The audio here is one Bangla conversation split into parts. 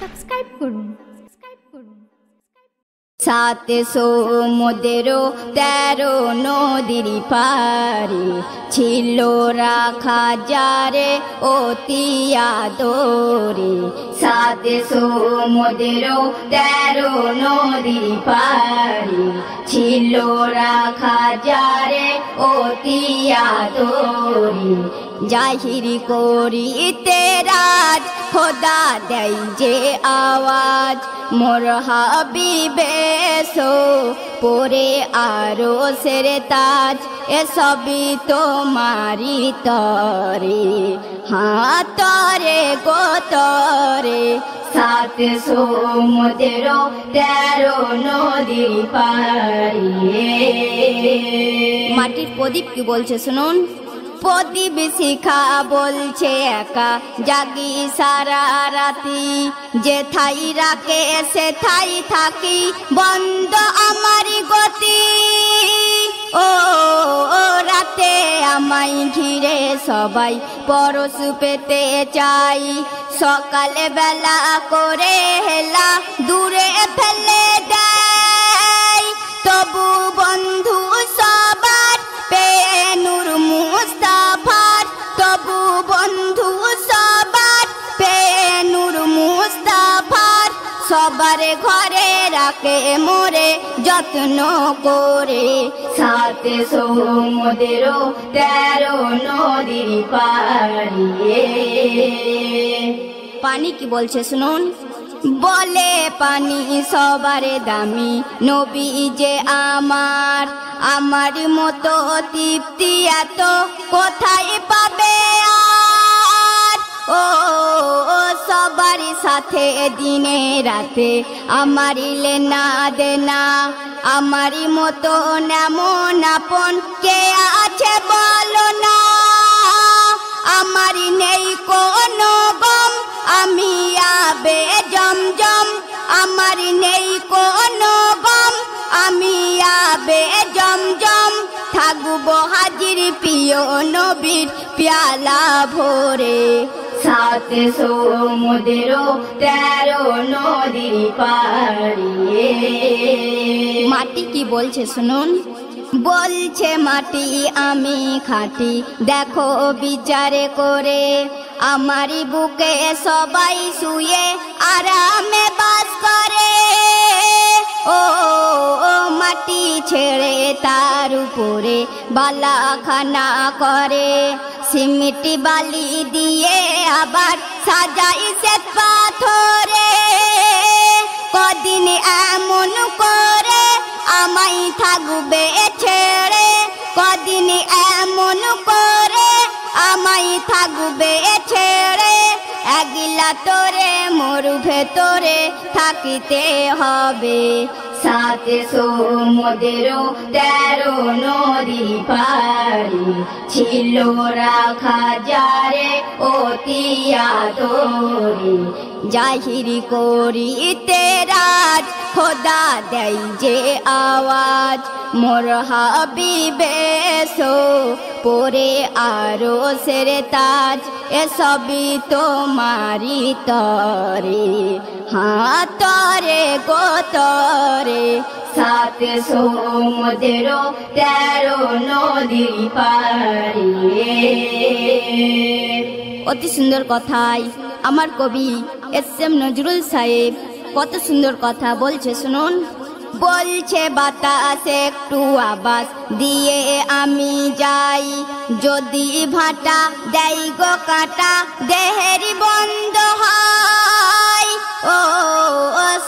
সাবস্ক্রাইব করুন। সাত সমুদ্র 13 নদীর পারে ছিল রাখা যারে অতি আদরে। সাত সমুদ্র 13 নদীর পারে ছিল রাখা যারে অতি আদরে। জাহির করিতে রাজ খোদা দেয় যে আওয়াজ, মোর হাবিবে সো পরে আরো সেরে তাজ, এসবই তোমারি তরে, হ্যাঁ তরে গো তরে। সাত সমুদ্র 13 নদীর পারে। মাটির প্রদীপ কি বলছে শুনুন। প্রদীপ শিখা বলছে একা জাগি সারা রাতি, যে ঠাই রাখে সে ঠাই থাকি বন্ধ আমার গতি। ও রাতে আমায় ঘিরে সবাই পরশ পেতে চাই, সকালে বেলা করে হেলা দূরে ফেলে দেয়। তবু বন্ধু সবার পেয়ে নূর মুস্তাফার, তবু বন্ধু সবার পেয়ে নূর মুস্তাফার, সবার ঘরে রাখে মোরে যত্ন করে। সাত সমুদ্র 13 নদীর পারে। পানি কি বলছে শুনুন। বলে পানি সবার দামি নবী যে আমার, আমার মতো তৃপ্তি এত কোথায় পাবে আর। ও সবার সাথে দিনে রাতে আমার লেনা দেনা, আমারই মতো এমন আপন কে আছে বলো না। আমার নেই কোনো গম আমি আবে জমজম, আমার নেই কোনো গম আমি আবে জমজম। থাকবো হাজির প্রিয় নবীর প্যালা ভরে। সাত সমুদ্র 13 নদীর পারে। মাটি কি বলছে শুনুন। বলছে মাটি আমি খাঁটি দেখো বিচারে করে, আমারই বুকে সবাই শুয়ে আরামে বাস করে। ও মাটি ছেড়ে তার উপরে বালাখানা করে, সিমেন্টি বালি দিয়ে আবার সাজাই শ্বেত পাথরে। কদিন এমন করে আমায় থাকবে ছেড়ে, কদিন এমন করে আমায় থাকবে ছেড়ে। একলা তোরে মোর ভেতরে থাকিতে হবে। সাত সমুদ্র 13 নদীর পারে ছিল রাখা যারে অতি আদরে। জাহির করিতে রাজ খোদা দেয় যে আওয়াজ, মোর হাবিবে সো পরে আরো সেরে তাজ, এসবই তোমারি তরে, হ্যাঁ তরে গো তরে। সাত সমুদ্র 13 নদীর পারে। অতি সুন্দর কথায় আমার কবি এস.এম. নজরুল সাহেব কত সুন্দর কথা বলছে শুনুন। বলছে বাতাস একটু আবাস দিয়ে আমি যাই, যদি ভাটা দেয় গো কাটা দেহেরি বন্ধ হয়। ও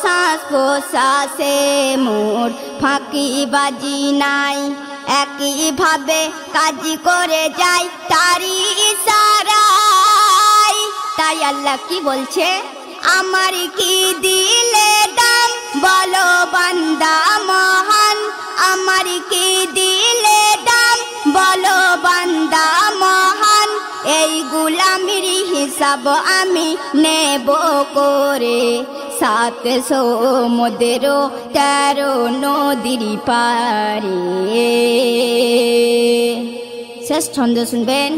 শ্বাস প্রশ্বাসে মোর ফাঁকি বাজি নাই, একইভাবে কাজ করে যাই তারি ইশারায়। তাই আল্লাহ কি বলছে, আমার কি দিলে দাম বলো বান্দা মহান, আমার কি দিলে দাম বলো বান্দা মহান। এই গুলামির হিসাব আমি নেব করে। সাত সমুদ্র 13 নদীর পারে। শেষ ছন্দ শুনবেন।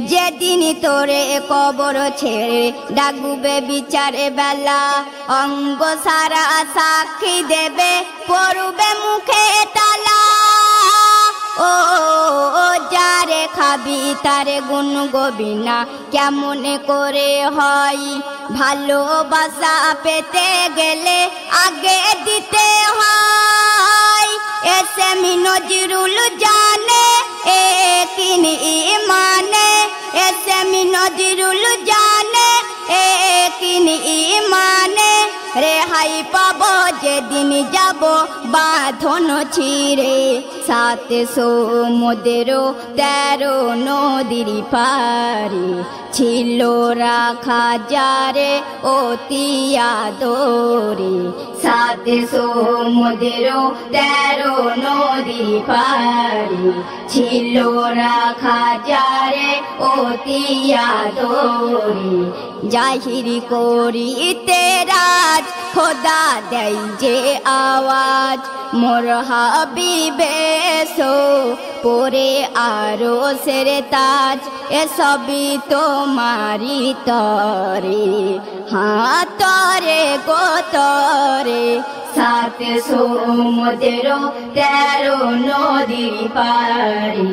যেদিন তোরে কবর ছেড়ে ডাকবে বিচারে বেলা অঙ্গ সারা সাক্ষী দেবে পড়বে মুখে তালা ও যারে খাবি তারে গুণ গবি না কেমন করে হয় ভালোবাসা পেতে গেলে আগে দিতে হয় এসে নজরুল জানে একিন ইমানে এসে নজরুল জানে একিন ইমানে রেহাই পাব যেদিন যাব বাঁধন ছিঁড়ে 700 মোদেরও 13 নদীর পারে ছিল রাখা যারে অতি আদরে 700 মোদেরও 13 নদীর পারে ছিল রাখা যারে অতি আদরে জাহির করিতে রাজ খোদা দেয় যে আওয়াজ মোর হাবিবেশো পরে আরো সেরে তাজ এসবই তোমারি তরে হাতরে গোতরে 700 মোদেরও 13 নদীর পারে